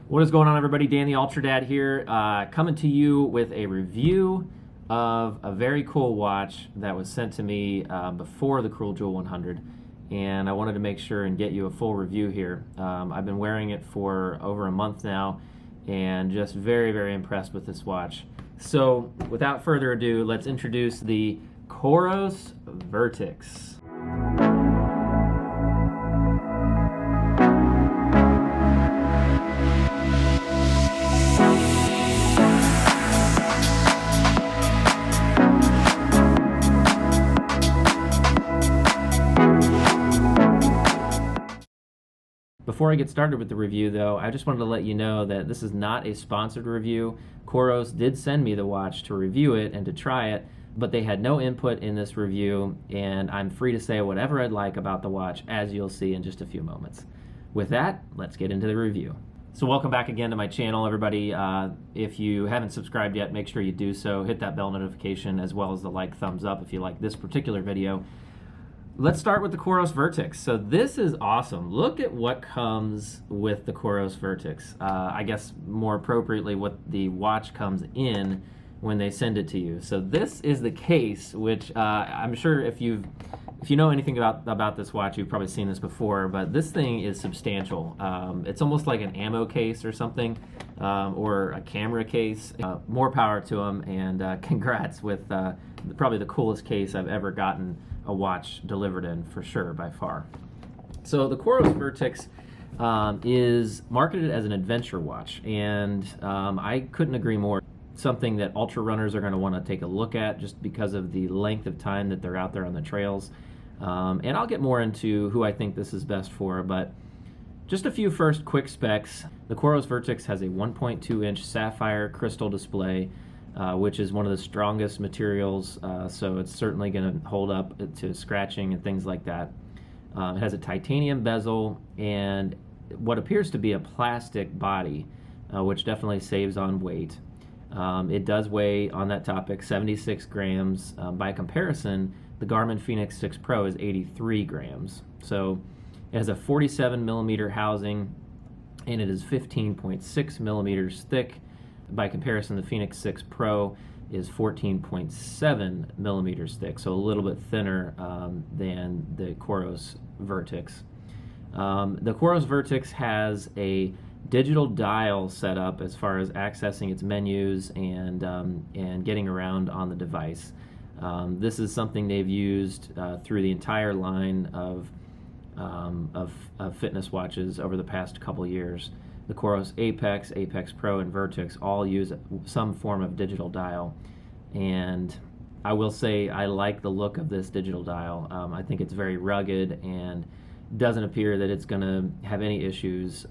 What is going on, everybody? Dan the Ultra Dad here, coming to you with a review of a very cool watch that was sent to me before the Cruel Jewel 100, and I wanted to make sure and get you a full review here. I've been wearing it for over a month now, and just very, very impressed with this watch. So, without further ado, let's introduce the Coros Vertix. Before I get started with the review, though, I just wanted to let you know that this is not a sponsored review. Coros did send me the watch to review it and to try it, but they had no input in this review, and I'm free to say whatever I'd like about the watch, as you'll see in just a few moments. With that, let's get into the review. So welcome back again to my channel, everybody. If you haven't subscribed yet, make sure you do so. Hit that bell notification as well as the thumbs up if you like this particular video. Let's start with the Coros Vertix. So this is awesome. Look at what comes with the Coros Vertix. I guess more appropriately what the watch comes in when they send it to you. So this is the case, which I'm sure if you know anything about this watch, you've probably seen this before, but this thing is substantial. It's almost like an ammo case or something, or a camera case. More power to them, and congrats with probably the coolest case I've ever gotten a watch delivered in, for sure, by far. So the Coros Vertix is marketed as an adventure watch, and I couldn't agree more. Something that ultra runners are going to want to take a look at just because of the length of time that they're out there on the trails. And I'll get more into who I think this is best for, but just a few first quick specs. The Coros Vertix has a 1.2-inch sapphire crystal display, which is one of the strongest materials, so it's certainly going to hold up to scratching and things like that. It has a titanium bezel and what appears to be a plastic body, which definitely saves on weight. It does weigh, on that topic, 76 grams. By comparison, the Garmin Fenix 6 Pro is 83 grams. So it has a 47 millimeter housing, and it is 15.6 millimeters thick. By comparison, the Fenix 6 Pro is 14.7 millimeters thick, so a little bit thinner than the Coros Vertix. The Coros Vertix has a digital dial set up as far as accessing its menus and getting around on the device. This is something they've used through the entire line of fitness watches over the past couple years. The Coros Apex, Apex Pro, and Vertix all use some form of digital dial, and I will say I like the look of this digital dial. I think it's very rugged and doesn't appear that it's going to have any issues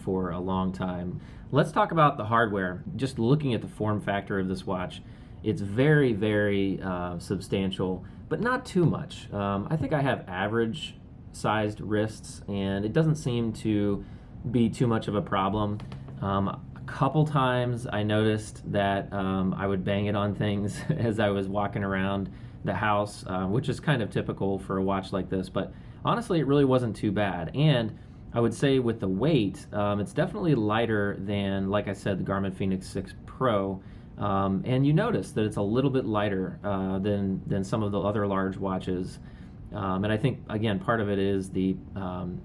for a long time. Let's talk about the hardware. Just looking at the form factor of this watch, it's very, very substantial, but not too much. I think I have average sized wrists, and it doesn't seem to be too much of a problem. A couple times I noticed that I would bang it on things as I was walking around the house, which is kind of typical for a watch like this, but honestly it really wasn't too bad. And I would say with the weight, it's definitely lighter than, like I said, the Garmin Fenix 6 Pro, and you notice that it's a little bit lighter than some of the other large watches. And I think, again, part of it is the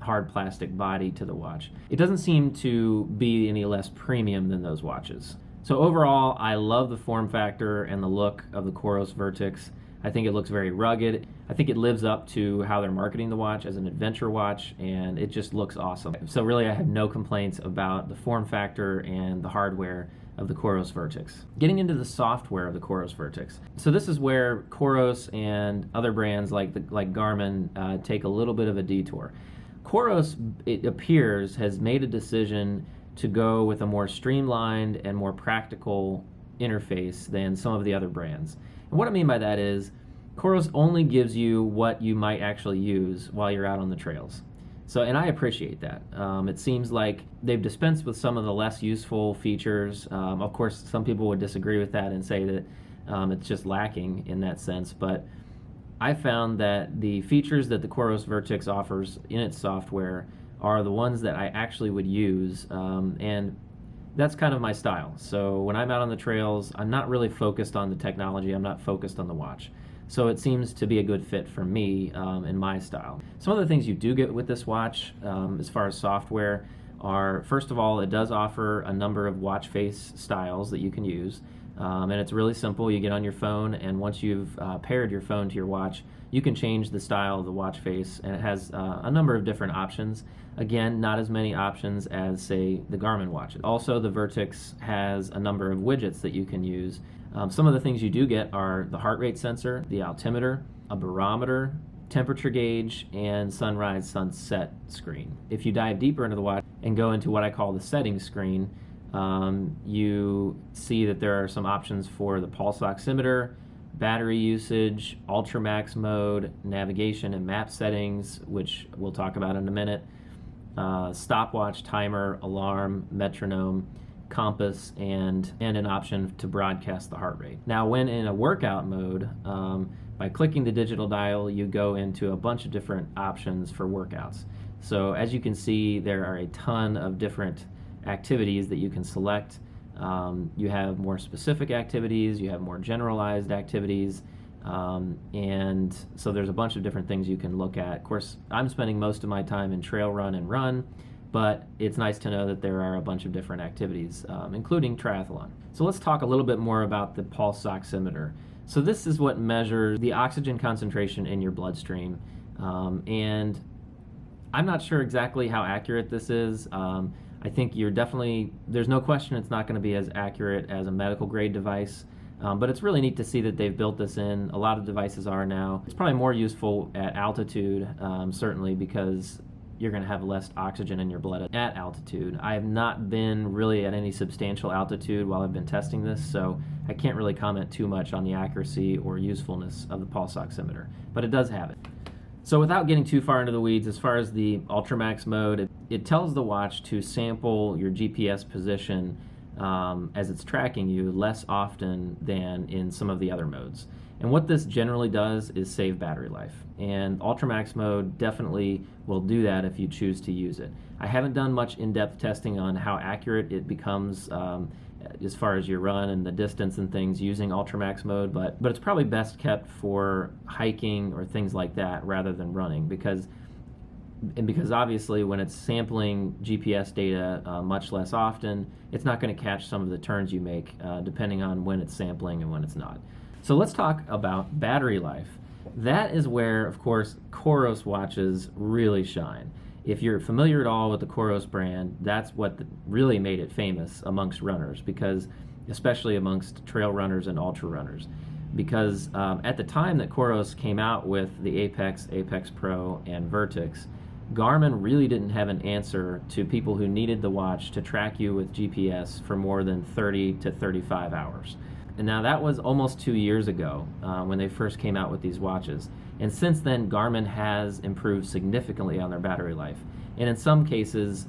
hard plastic body to the watch. It doesn't seem to be any less premium than those watches. So overall, I love the form factor and the look of the Coros Vertix. I think it looks very rugged. I think it lives up to how they're marketing the watch as an adventure watch, and it just looks awesome. So really, I have no complaints about the form factor and the hardware of the Coros Vertix. Getting into the software of the Coros Vertix. So this is where Coros and other brands like Garmin take a little bit of a detour. Coros, it appears, has made a decision to go with a more streamlined and more practical interface than some of the other brands. And what I mean by that is, Coros only gives you what you might actually use while you're out on the trails. So, and I appreciate that. It seems like they've dispensed with some of the less useful features. Of course, some people would disagree with that and say that it's just lacking in that sense, but I found that the features that the Coros Vertix offers in its software are the ones that I actually would use, and that's kind of my style. So when I'm out on the trails, I'm not really focused on the technology, I'm not focused on the watch. So it seems to be a good fit for me and my style. Some of the things you do get with this watch as far as software are, first of all, it does offer a number of watch face styles that you can use. And it's really simple. You get on your phone, and once you've paired your phone to your watch, you can change the style of the watch face, and it has a number of different options. Again, not as many options as, say, the Garmin watches. Also, the Vertix has a number of widgets that you can use. Some of the things you do get are the heart rate sensor, the altimeter, a barometer, temperature gauge, and sunrise sunset screen. If you dive deeper into the watch and go into what I call the settings screen, you see that there are some options for the pulse oximeter, battery usage, ultramax mode, navigation and map settings, which we'll talk about in a minute, stopwatch, timer, alarm, metronome, compass, and an option to broadcast the heart rate. Now, when in a workout mode, by clicking the digital dial, you go into a bunch of different options for workouts. So as you can see, there are a ton of different activities that you can select. You have more specific activities, you have more generalized activities, and so there's a bunch of different things you can look at. Of course, I'm spending most of my time in trail run and run, but it's nice to know that there are a bunch of different activities, including triathlon. So let's talk a little bit more about the pulse oximeter. So this is what measures the oxygen concentration in your bloodstream, and I'm not sure exactly how accurate this is. I think there's no question it's not going to be as accurate as a medical grade device, but it's really neat to see that they've built this in. A lot of devices are now. It's probably more useful at altitude, certainly, because you're going to have less oxygen in your blood at altitude. I have not been really at any substantial altitude while I've been testing this, so I can't really comment too much on the accuracy or usefulness of the pulse oximeter, but it does have it. So without getting too far into the weeds, as far as the ultramax mode, it tells the watch to sample your GPS position as it's tracking you less often than in some of the other modes. And what this generally does is save battery life. And ultramax mode definitely will do that if you choose to use it. I haven't done much in-depth testing on how accurate it becomes as far as your run and the distance and things using ultramax mode, but it's probably best kept for hiking or things like that rather than running, because obviously when it's sampling GPS data much less often, it's not going to catch some of the turns you make depending on when it's sampling and when it's not. So let's talk about battery life. That is where, of course, Coros watches really shine. If you're familiar at all with the Coros brand, that's what really made it famous amongst runners, because especially amongst trail runners and ultra runners. Because at the time that Coros came out with the Apex, Apex Pro, and Vertix, Garmin really didn't have an answer to people who needed the watch to track you with GPS for more than 30 to 35 hours. And now that was almost 2 years ago when they first came out with these watches. And since then, Garmin has improved significantly on their battery life. And in some cases,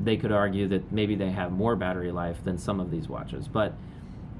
they could argue that maybe they have more battery life than some of these watches. But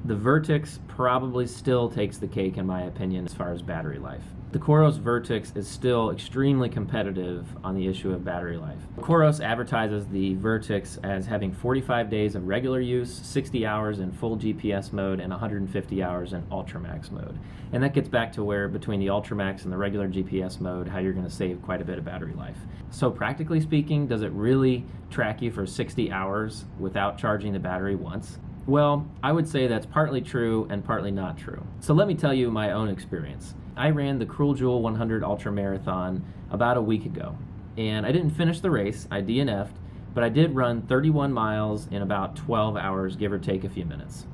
the Vertix probably still takes the cake, in my opinion, as far as battery life. The Coros Vertix is still extremely competitive on the issue of battery life. Coros advertises the Vertix as having 45 days of regular use, 60 hours in full GPS mode, and 150 hours in Ultramax mode. And that gets back to where between the Ultramax and the regular GPS mode, how you're going to save quite a bit of battery life. So practically speaking, does it really track you for 60 hours without charging the battery once? Well, I would say that's partly true and partly not true. So let me tell you my own experience. I ran the Cruel Jewel 100 Ultra Marathon about a week ago, and I didn't finish the race. I DNF'd, but I did run 31 miles in about 12 hours, give or take a few minutes.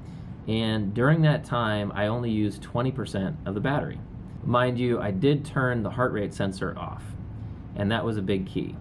And during that time, I only used 20% of the battery. Mind you, I did turn the heart rate sensor off, and that was a big key,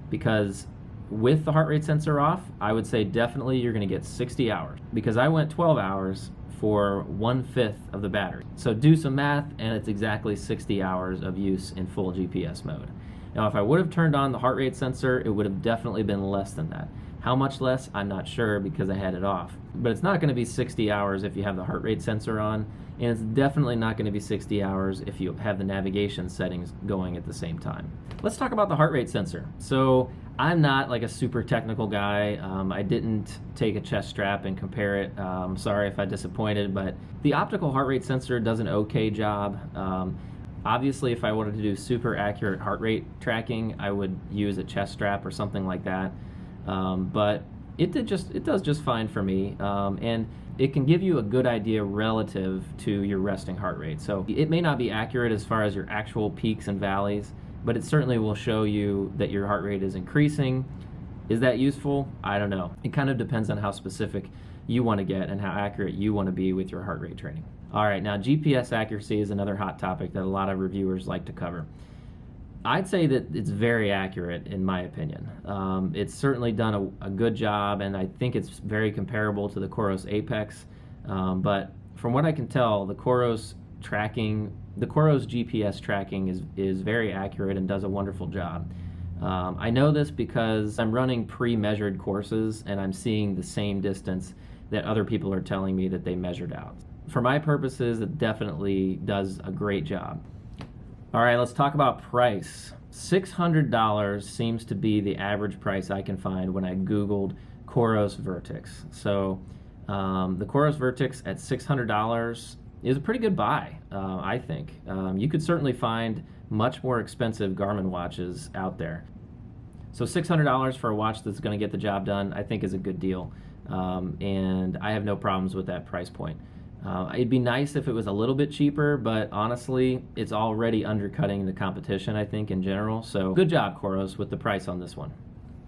because with the heart rate sensor off, I would say definitely you're going to get 60 hours, because I went 12 hours for 1/5 of the battery. So do some math, and it's exactly 60 hours of use in full GPS mode. Now, if I would have turned on the heart rate sensor, it would have definitely been less than that. How much less, I'm not sure, because I had it off. But it's not going to be 60 hours if you have the heart rate sensor on, and it's definitely not going to be 60 hours if you have the navigation settings going at the same time. Let's talk about the heart rate sensor. So I'm not like a super technical guy. I didn't take a chest strap and compare it. Sorry if I disappointed, but the optical heart rate sensor does an okay job. Obviously, if I wanted to do super accurate heart rate tracking, I would use a chest strap or something like that. But it does just fine for me, and it can give you a good idea relative to your resting heart rate. So it may not be accurate as far as your actual peaks and valleys, but it certainly will show you that your heart rate is increasing. Is that useful? I don't know. It kind of depends on how specific you want to get and how accurate you want to be with your heart rate training. All right, now GPS accuracy is another hot topic that a lot of reviewers like to cover. I'd say that it's very accurate in my opinion. It's certainly done a good job, and I think it's very comparable to the Coros Apex. But from what I can tell, the Coros GPS tracking is very accurate and does a wonderful job. I know this because I'm running pre-measured courses and I'm seeing the same distance that other people are telling me that they measured out. For my purposes, it definitely does a great job. All right, let's talk about price. $600 seems to be the average price I can find when I Googled Coros Vertix. So the Coros Vertix at $600 is a pretty good buy, I think. You could certainly find much more expensive Garmin watches out there. So $600 for a watch that's going to get the job done, I think is a good deal. And I have no problems with that price point. It'd be nice if it was a little bit cheaper, but honestly, it's already undercutting the competition, I think, in general. So good job, Coros, with the price on this one.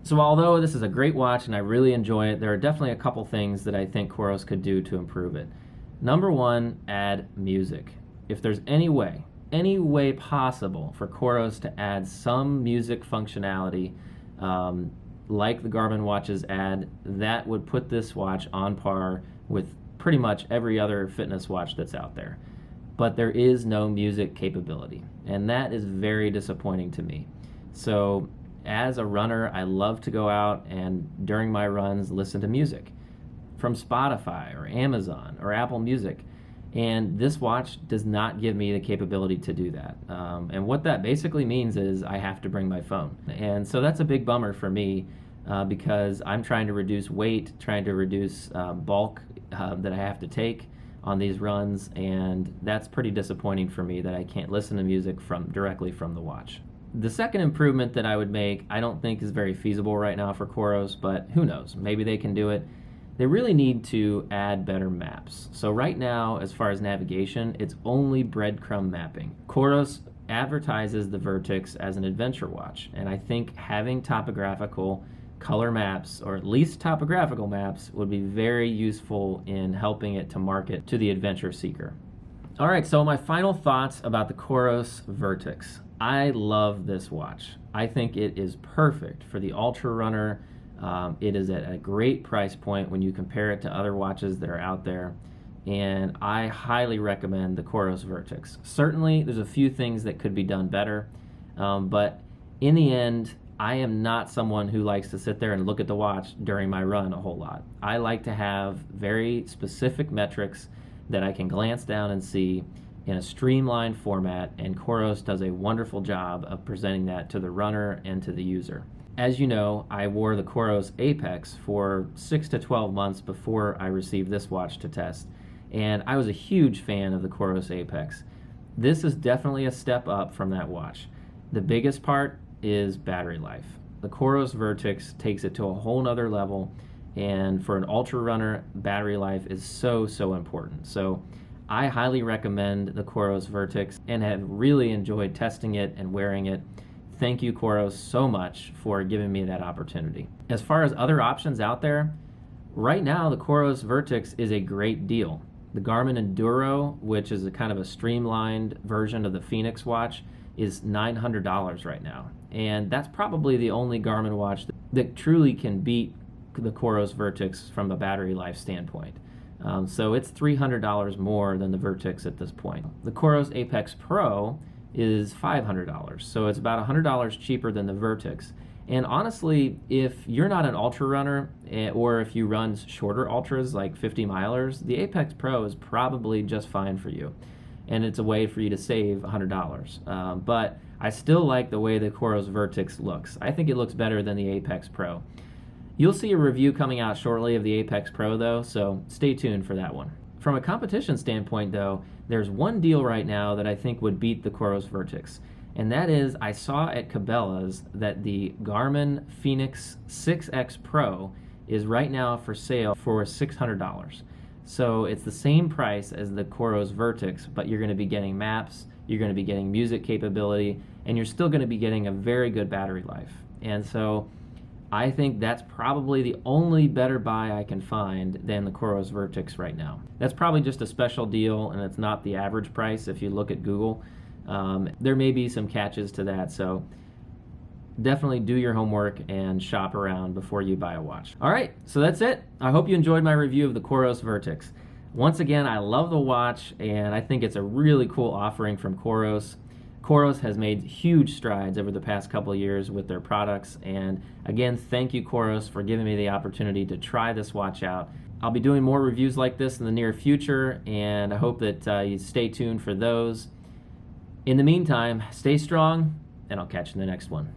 So although this is a great watch and I really enjoy it, there are definitely a couple things that I think Coros could do to improve it. Number one, add music. If there's any way possible for Coros to add some music functionality, like the Garmin watches add, that would put this watch on par with pretty much every other fitness watch that's out there. But there is no music capability, and that is very disappointing to me. So as a runner, I love to go out and during my runs listen to music from Spotify or Amazon or Apple Music, and this watch does not give me the capability to do that. And what that basically means is I have to bring my phone, and so that's a big bummer for me, because I'm trying to reduce weight, trying to reduce bulk that I have to take on these runs, and that's pretty disappointing for me that I can't listen to music directly from the watch. The second improvement that I would make, I don't think is very feasible right now for Coros, but who knows, maybe they can do it. They really need to add better maps. So right now, as far as navigation, it's only breadcrumb mapping. Coros advertises the Vertix as an adventure watch, and I think having topographical color maps, or at least topographical maps, would be very useful in helping it to market to the adventure seeker. All right, so my final thoughts about the Coros Vertix. I love this watch. I think it is perfect for the ultra runner. It is at a great price point when you compare it to other watches that are out there, and I highly recommend the Coros Vertix. Certainly, there's a few things that could be done better, but in the end, I am not someone who likes to sit there and look at the watch during my run a whole lot. I like to have very specific metrics that I can glance down and see in a streamlined format, and Coros does a wonderful job of presenting that to the runner and to the user. As you know, I wore the Coros Apex for 6 to 12 months before I received this watch to test, and I was a huge fan of the Coros Apex. This is definitely a step up from that watch. The biggest part is battery life. The Coros Vertix takes it to a whole nother level, and for an ultra runner, battery life is so important. So I highly recommend the Coros Vertix and have really enjoyed testing it and wearing it. Thank you, Coros, so much for giving me that opportunity. As far as other options out there, right now the Coros Vertix is a great deal. The Garmin Enduro, which is a kind of a streamlined version of the Phoenix watch, is $900 right now. And that's probably the only Garmin watch that truly can beat the Coros Vertix from a battery life standpoint. So it's $300 more than the Vertix at this point. The Coros Apex Pro is $500, so it's about $100 cheaper than the Vertix. And honestly, if you're not an ultra runner, or if you run shorter ultras like 50 milers, the Apex Pro is probably just fine for you, and it's a way for you to save $100. But I still like the way the Coros Vertix looks. I think it looks better than the Apex Pro. You'll see a review coming out shortly of the Apex Pro though, so stay tuned for that one. From a competition standpoint though, there's one deal right now that I think would beat the Coros Vertix. And that is, I saw at Cabela's that the Garmin Fenix 6X Pro is right now for sale for $600. So it's the same price as the Coros Vertix, but you're going to be getting maps, you're going to be getting music capability, and you're still going to be getting a very good battery life. And so I think that's probably the only better buy I can find than the Coros Vertix right now. That's probably just a special deal, and it's not the average price if you look at Google. There may be some catches to that, so definitely do your homework and shop around before you buy a watch. All right, so that's it. I hope you enjoyed my review of the Coros Vertix. Once again, I love the watch, and I think it's a really cool offering from Coros. Coros has made huge strides over the past couple of years with their products, and again, thank you, Coros, for giving me the opportunity to try this watch out. I'll be doing more reviews like this in the near future, and I hope that you stay tuned for those. In the meantime, stay strong, and I'll catch you in the next one.